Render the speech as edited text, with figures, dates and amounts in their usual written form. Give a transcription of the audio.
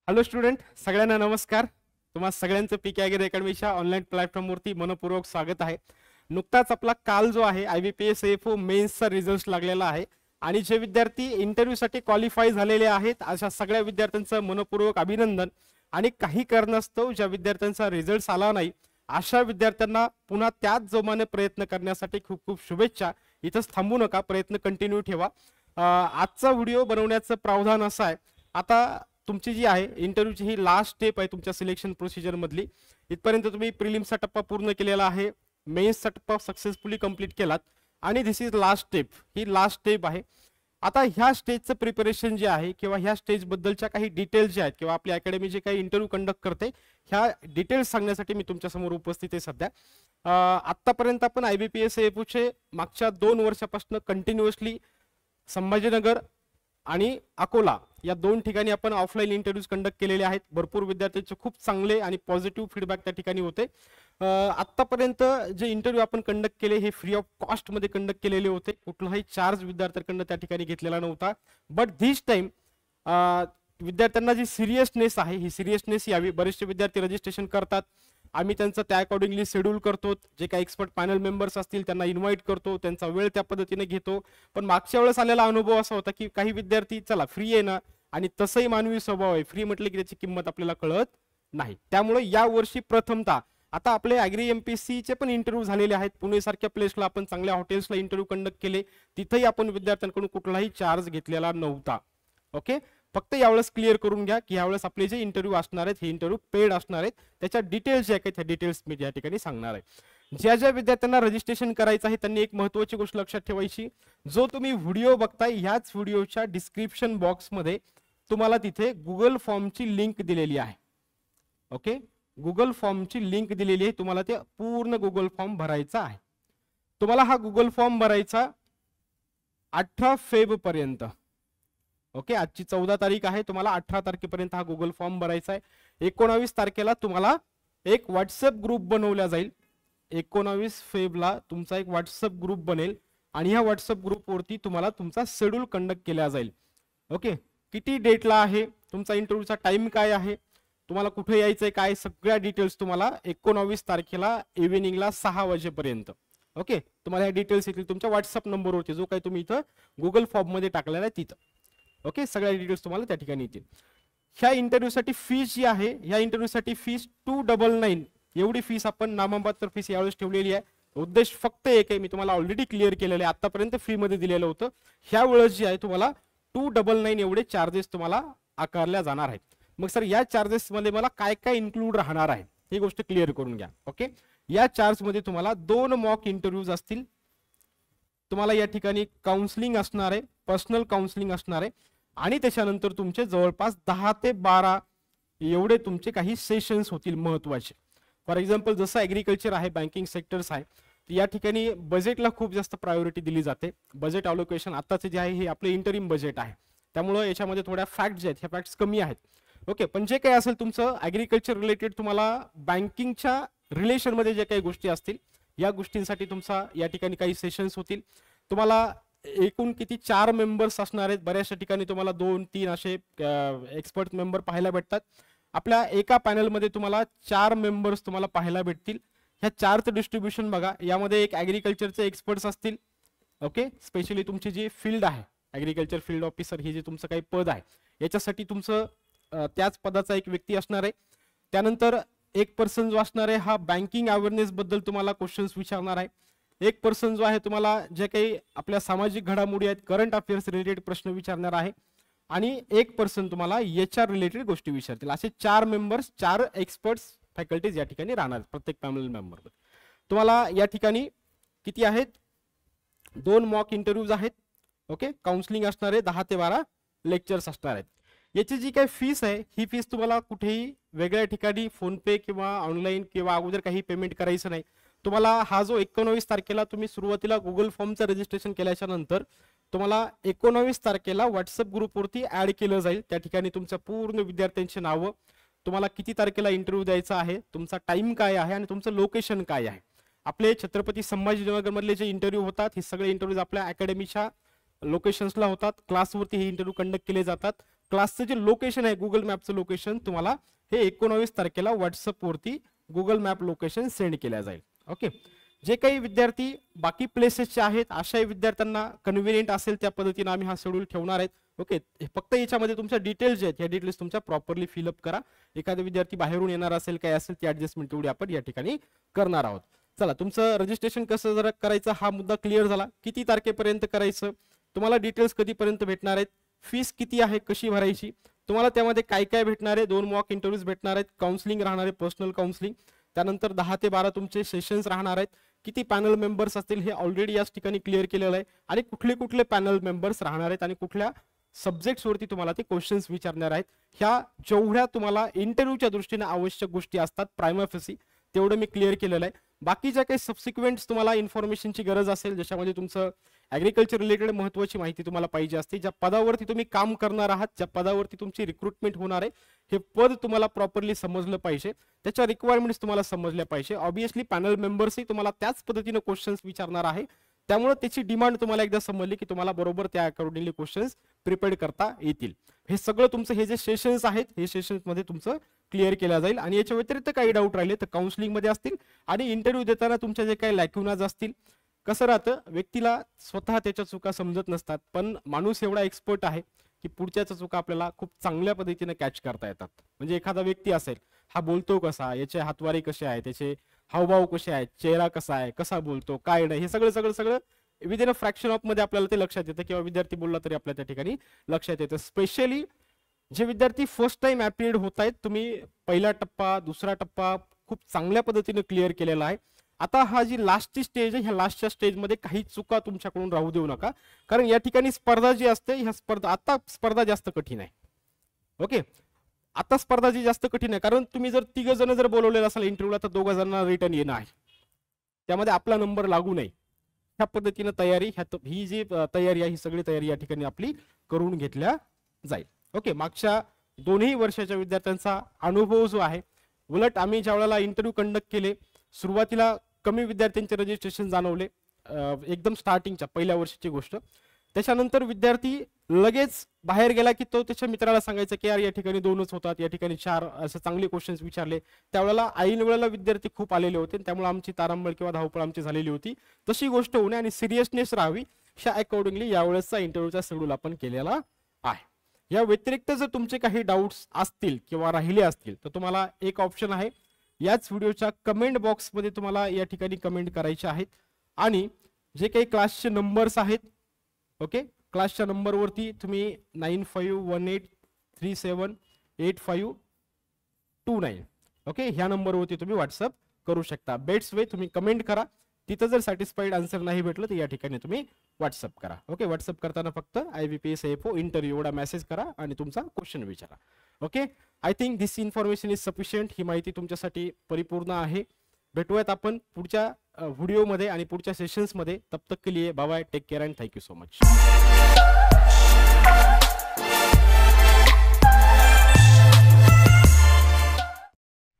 Hello student, सगळ्यांना नमस्कार. तुम्हा सगळ्यांचं पीके अॅग्री अकॅडमीच्या ऑनलाईन प्लॅटफॉर्मवरती मनपूर्वक स्वागत आहे. नुकताच आपला काल जो आहे IBPS AFO मेन्सचा रिझल्ट लागलेला आहे आणि जे विद्यार्थी इंटरव्ह्यूसाठी क्वालिफाय झालेले आहेत अशा सगळ्या विद्यार्थ्यांचं मनपूर्वक अभिनंदन. आणि काही कारणास्तव ज्या विद्यार्थ्यांचा रिझल्ट आला नाही अशा विद्यार्थ्यांना पुन्हा त्याच जोमाने प्रयत्न करण्यासाठी खूप खूप शुभेच्छा. इथंच थांबू नका, प्रयत्न कंटिन्यू ठेवा. आजचा व्हिडिओ बनवण्याचं प्रावधान असं आहे, आता तुमची जी आहे इंटरव्ह्यूची ही लास्ट स्टेप आहे तुमच्या सिलेक्शन प्रोसिजर मधली. इथपर्यंत तुम्ही प्रिलिम्सचा टप्पा पूर्ण केलेला आहे, मेन्सचा टप्पा सक्सेसफुली कंप्लीट केलात आणि दिस इज लास्ट स्टेप. ही लास्ट स्टेप आहे. आता ह्या स्टेजचं प्रिपरेशन जे आहे किंवा ह्या स्टेज बद्दलच्या काही डिटेल्स जे आहेत किंवा आपली अकॅडमी जे काही इंटरव्ह्यू कंडक्ट करते ह्या डिटेल्स सांगण्यासाठी मी तुमच्या समोर उपस्थित आहे सध्या. आतापर्यंत आपण IBPS AFO चे मागच्या 2 वर्षापासून कंटिन्युअसली संभाजीनगर आणि अकोला या 2 ठिकाणी आपण ऑफलाईन इंटरव्ह्यूज कंडक्ट केलेले आहेत. भरपूर विद्यार्थ्यांचे खूप चांगले आणि पॉझिटिव्ह फीडबॅक त्या ठिकाणी होते. आतापर्यंत जे इंटरव्ह्यू आपण कंडक्ट केले हे फ्री ऑफ कॉस्ट मध्ये कंडक्ट केलेले होते, कुठलाही चार्ज विद्यार्थ्यांकडून त्या ठिकाणी घेतलेला नव्हता. बट धिस टाइम विद्यार्थ्यांना जी सिरियसनेस आहे ही सिरियसनेस यावी. बरेचसे विद्यार्थी रजिस्ट्रेशन करतात, आम्ही त्यांचं त्या अकॉर्डिंगली शेड्यूल करतो, जे काही एक्सपर्ट पॅनल मेंबर्स असतील त्यांना इन्व्हाइट करतो, त्यांचा वेळ त्या पद्धतीने घेतो. पण मागच्या वेळेस आलेला अनुभव असा होता की काही विद्यार्थी चला फ्री आहे ना, आणि तसंही मानवी स्वभाव आहे, फ्री म्हटलं की त्याची किंमत आपल्याला कळत नाही. त्यामुळे या वर्षी प्रथमतः आता आपले ॲग्री MPSC चे पण इंटरव्ह्यू झालेले आहेत. पुणे सारख्या प्लेसला आपण चांगल्या हॉटेल्सला इंटरव्ह्यू कंडक्ट केले, तिथेही आपण विद्यार्थ्यांकडून कुठलाही चार्ज घेतलेला नव्हता. ओके, फक्त यावेळेस क्लिअर करून घ्या की यावेळेस आपले जे इंटरव्ह्यू असणार आहेत हे इंटरव्ह्यू पेड असणार आहेत. त्याच्या डिटेल्स जे आहेत त्या डिटेल्स मी या ठिकाणी सांगणार आहे. ज्या ज्या विद्यार्थ्यांना रजिस्ट्रेशन करायचं आहे त्यांनी एक महत्त्वाची गोष्ट लक्षात ठेवायची, जो तुम्ही व्हिडिओ बघताय ह्याच व्हिडिओच्या डिस्क्रिप्शन बॉक्समध्ये तुम्हाला तिथे गुगल फॉर्मची लिंक दिलेली आहे. ओके, गुगल फॉर्मची लिंक दिलेली आहे, तुम्हाला ते पूर्ण गुगल फॉर्म भरायचा आहे. तुम्हाला हा गुगल फॉर्म भरायचा 18 फेब्रुवारी पर्यंत. ओके, आजची 14 तारीख आहे, तुम्हाला 18 तारखेपर्यंत हा गुगल फॉर्म भरायचा आहे. 19 तारखेला तुम्हाला एक व्हॉट्सअप ग्रुप बनवला जाईल. 19 फेब्रुवारीला तुमचा एक व्हॉट्सअप ग्रुप बनेल आणि ह्या व्हॉट्सअप ग्रुपवरती तुम्हाला तुमचा शेड्यूल कंडक्ट केला जाईल. ओके, किती डेटला आहे, तुमचा इंटरव्ह्यूचा टाइम काय आहे, तुम्हाला कुठे यायचंय, काय सगळ्या डिटेल्स तुम्हाला 19 तारखेला इव्हिनिंगला 6 वाजेपर्यंत. ओके, तुम्हाला ह्या डिटेल्स येतील तुमच्या व्हॉट्सअप नंबरवरती जो काही तुम्ही इथं गुगल फॉर्म मध्ये टाकलेला आहे तिथं. ओके, सगळ्या डिटेल्स तुम्हाला त्या ठिकाणी येतील. ह्या इंटरव्ह्यूसाठी फीस जी आहे, ह्या इंटरव्ह्यूसाठी फीस 299 एवढी फीस आपण नाममात्र फीस यावेळेस ठेवलेली आहे. उद्देश फक्त एक आहे, मी तुम्हाला ऑलरेडी क्लिअर केलेलं आहे, आतापर्यंत फ्री मध्ये दिलेलं होतं. ह्या वेळेस जी आहे तुम्हाला 299 एवढे चार्जेस तुम्हाला आकारल्या जाणार आहेत. मग सर या चार्जेस मध्ये मला काय काय इन्क्लूड राहणार आहे ही गोष्ट क्लिअर करून घ्या. ओके, या चार्ज मध्ये तुम्हाला 2 मॉक इंटरव्ह्यूज असतील, तुम्हाला या ठिकाणी काउन्सिलिंग असणार आहे, पर्सनल काउन्सिलिंग असणार आहे आणि त्याच्यानंतर तुमचे जवळपास 10 ते 12 एवढे तुमचे काही सेशन्स होतील महत्त्वाचे. फॉर एक्झाम्पल जसं ॲग्रिकल्चर आहे, बँकिंग सेक्टर्स आहे, या ठिकाणी बजेटला खूप जास्त प्रायोरिटी दिली जाते. बजेट अलोकेशन आताचे जे आहे हे आपले इंटरिम बजेट आहे, त्यामुळे याच्यामध्ये थोड्या फॅक्ट्स जे आहेत ह्या फॅक्ट्स कमी आहेत. ओके, पण जे काही असेल तुमचं ॲग्रिकल्चर रिलेटेड, तुम्हाला बँकिंगच्या रिलेशनमध्ये जे काही गोष्टी असतील या गोष्टींसाठी तुमचा या ठिकाणी काही सेशन्स होतील. तुम्हाला एकूण किती 4 मेंबर्स असणार आहेत, बऱ्याचशा ठिकाणी तुम्हाला 2-3 असे एक्सपर्ट मेंबर पाहायला भेटतात. आपल्या एका पॅनलमध्ये तुम्हाला 4 मेंबर्स तुम्हाला पाहायला भेटतील. ह्या 4चं डिस्ट्रीब्युशन बघा, यामध्ये एक ॲग्रिकल्चरचे एक्सपर्ट्स असतील. ओके, स्पेशली तुमची जी फील्ड आहे ॲग्रिकल्चर फील्ड ऑफिसर, हे जे तुमचं काही पद आहे याच्यासाठी तुमचं त्याच पदाचा एक व्यक्ती असणार आहे. त्यानंतर एक पर्सन जो असणार आहे हा बँकिंग अवेअरनेस बद्दल तुम्हाला क्वेश्चन्स विचारणार आहे. एक पर्सन जो आहे तुम्हाला जे काही आपल्या सामाजिक घडामोडी आहेत, करंट अफेअर्स रिलेटेड प्रश्न विचारणार आहे आणि एक पर्सन तुम्हाला HR रिलेटेड गोष्टी विचारतील. असे 4 मेंबर्स, 4 एक्सपर्ट्स फॅकल्टीज या ठिकाणी राहणार प्रत्येक पॅनल मेंबर. तुम्हाला या ठिकाणी किती आहेत, 2 मॉक इंटरव्ह्यूज आहेत. ओके, काउन्सिलिंग असणार आहे, 10 ते 12 लेक्चर्स असणार आहेत. याची जी काही फीस आहे ही फीस तुम्हाला कुठेही वेगळ्या ठिकाणी फोन पे किंवा ऑनलाईन किंवा अगोदर काही पेमेंट करायचं नाही. तुम्हाला हा जो 19 तारखेला तुम्ही सुरुवातीला गुगल फॉर्मचं रजिस्ट्रेशन केल्याच्या नंतर तुम्हाला 19 तारखेला व्हॉट्सअप ग्रुपवरती ऍड केलं जाईल. त्या ठिकाणी तुमच्या पूर्ण विद्यार्थ्यांची नावं, तुम्हाला किती तारखेला इंटरव्ह्यू द्यायचा आहे, तुमचा टाइम काय आहे आणि तुमचं लोकेशन काय आहे. आपले छत्रपती संभाजीनगर मधले जे इंटरव्ह्यू होतात हे सगळे इंटरव्ह्यूज आपल्या अकॅडमीच्या लोकेशन्सला होतात, क्लासवरती हे इंटरव्ह्यू कंडक्ट केले जातात. क्लासचं जे लोकेशन आहे गुगल मॅपचं लोकेशन तुम्हाला हे 19 तारखेला व्हॉट्सअपवरती गुगल मॅप लोकेशन सेंड केल्या जाईल. ओके, जे काही विद्यार्थी बाकी प्लेसेसचे आहेत अशाही विद्यार्थ्यांना कन्व्हिनियंट असेल त्या पद्धतीने आम्ही हा शेड्यूल ठेवणार आहेत. ओके, फक्त याच्यामध्ये तुमच्या डिटेल्स जे आहेत ह्या डिटेल्स तुमच्या प्रॉपरली फिलअप करा. एखादा विद्यार्थी बाहेरून येणार असेल काय असेल ती ऍडजस्टमेंट तेवढी आपण या ठिकाणी करणार आहोत. चला, तुमचं रजिस्ट्रेशन कसं जरा करायचं हा मुद्दा क्लिअर झाला. किती तारखेपर्यंत करायचं, तुम्हाला डिटेल्स कधीपर्यंत भेटणार आहेत, फीस किती आहे, कशी भरायची, तुम्हाला त्यामध्ये काय काय भेटणार आहे, 2 मॉक इंटरव्ह्यूज भेटणार आहेत, काउन्सिलिंग राहणार आहे, पर्सनल काउन्सिलिंग, त्यानंतर 10 ते 12 तुमचे सेशन्स राहणार आहेत, किती पॅनल मेंबर्स असतील हे ऑलरेडी याच ठिकाणी क्लिअर केलेलं आहे, आणि कुठले कुठले पॅनल मेंबर्स राहणार आहेत आणि कुठल्या सब्जेक्ट्स वरती तुम्हाला ते क्वेश्चन्स विचारणार आहेत. ह्या जेवढ्या तुम्हाला इंटरव्ह्यूच्या दृष्टीने आवश्यक गोष्टी असतात प्रायमा फेसी तेवढं मी क्लिअर केलेलं आहे. बाकी ज्या काही सबसिक्वेंट तुम्हाला इन्फॉर्मेशनची गरज असेल, ज्याच्यामध्ये तुमचं ॲग्रिकल्चर रिलेटेड महत्त्वाची माहिती तुम्हाला पाहिजे असते, ज्या पदावरती तुम्ही काम करणार आहात, ज्या पदावरती तुमची रिक्रुटमेंट होणार आहे, हे पद तुम्हाला प्रॉपरली समजलं पाहिजे, त्याच्या रिक्वायरमेंट्स तुम्हाला समजल्या पाहिजे. ऑब्विसली पॅनल मेंबर्सही तुम्हाला त्याच पद्धतीने क्वेश्चन्स विचारणार आहे, त्यामुळे त्याची डिमांड तुम्हाला एकदा समजली की तुम्हाला बरोबर त्या अकॉर्डिंगली क्वेश्चन्स प्रिपेअर करता येतील. हे सगळं तुमचं हे जे सेशन्स आहेत हे सेशन्स मध्ये तुमचं क्लिअर केलं जाईल. आणि याच्या व्यतिरिक्त काही डाऊट राहिले तर काउन्सिलिंग मध्ये असतील, आणि इंटरव्ह्यू देताना तुमच्या जे काही लॅक्युनाज असतील. कसं राहतं, व्यक्तीला स्वतः त्याच्या चुका समजत नसतात, पण माणूस एवढा एक्सपर्ट आहे की पुढच्याच्या चुका आपल्याला खूप चांगल्या पद्धतीने कॅच करता येतात. म्हणजे एखादा व्यक्ती असेल, हा बोलतो कसा, याचे हातवारे कसे आहे, त्याचे हावभाव कसे आहेत, चेहरा कसा आहे, कसा बोलतो, काय नाही, हे सगळं विदिन अ फ्रॅक्शन ऑफ मध्ये आपल्याला ते लक्षात येतं, किंवा विद्यार्थी बोलला तरी आपल्या त्या ठिकाणी लक्षात येतं. स्पेशली जे विद्यार्थी फर्स्ट टाइम ॲपियर्ड होत आहेत, तुम्ही पहिला टप्पा दुसरा टप्पा खूप चांगल्या पद्धतीने क्लिअर केलेला आहे. आता हा जी लास्टची स्टेज आहे, ह्या लास्टच्या स्टेजमध्ये काही चुका तुमच्याकडून राहू देऊ नका, कारण या ठिकाणी स्पर्धा जी असते ह्या स्पर्धा जास्त कठीण आहे. ओके, आता स्पर्धा जी जास्त कठीण आहे, कारण तुम्ही जर 3 जण जर बोलवलेलं असाल इंटरव्ह्यूला तर 2 जणांना रिटर्न येणं आहे, त्यामध्ये आपला नंबर लागू नये ह्या पद्धतीने तयारी, ही जी तयारी आहे ही सगळी तयारी या ठिकाणी आपली करून घेतल्या जाईल. ओके, मागच्या 2ही वर्षाच्या विद्यार्थ्यांचा अनुभव जो आहे, उलट आम्ही ज्या वेळेला इंटरव्ह्यू कंडक्ट केले सुरुवातीला कमी विद्यार्थ्यांचे रजिस्ट्रेशन जाणवले, एकदम स्टार्टिंगच्या पहिल्या वर्षाची गोष्ट. त्याच्यानंतर विद्यार्थी लगेच बाहेर गेला की तो त्याच्या मित्राला सांगायचा की यार या ठिकाणी 2च होतात, या ठिकाणी 4, असे चांगले क्वेश्चन्स विचारले. त्यावेळेला ऐन वेळेला विद्यार्थी खूप आलेले होते, त्यामुळे आमची तारांबळ किंवा धावपळ आमची झालेली होती. तशी गोष्ट होणे आणि सिरियसनेस राहावी ह्या अकॉर्डिंगली यावेळेसचा इंटरव्ह्यूचा शेड्यूल आपण केलेला आहे. या व्यतिरिक्त जर तुमचे काही डाऊट्स असतील किंवा राहिले असतील तर तुम्हाला एक ऑप्शन आहे, याच व्हिडिओच्या कमेंट बॉक्समध्ये तुम्हाला या ठिकाणी कमेंट करायचे आहेत, आणि जे काही क्लासचे नंबर्स आहेत, ओके, क्लासच्या नंबरवरती तुम्ही 9518378529 ओके ह्या नंबरवरती तुम्ही व्हॉट्सअप करू शकता. बेस्ट वे तुम्ही कमेंट करा, तिथं जर सॅटिस्फाईड आन्सर नाही भेटलं तर या ठिकाणी तुम्ही व्हॉट्सअप करा. ओके, व्हॉट्सअप करताना फक्त IBPS AFO इंटरव्ह्यू एवढा मेसेज करा आणि तुमचा क्वेश्चन विचारा. Okay, I think this information is sufficient. ही माहिती तुमच्यासाठी परिपूर्ण आहे. भेटूयात आपण पुढच्या व्हिडिओमध्ये आणि पुढच्या सेशन्समध्ये. तब तक के लिए bye bye, take care and thank you so much.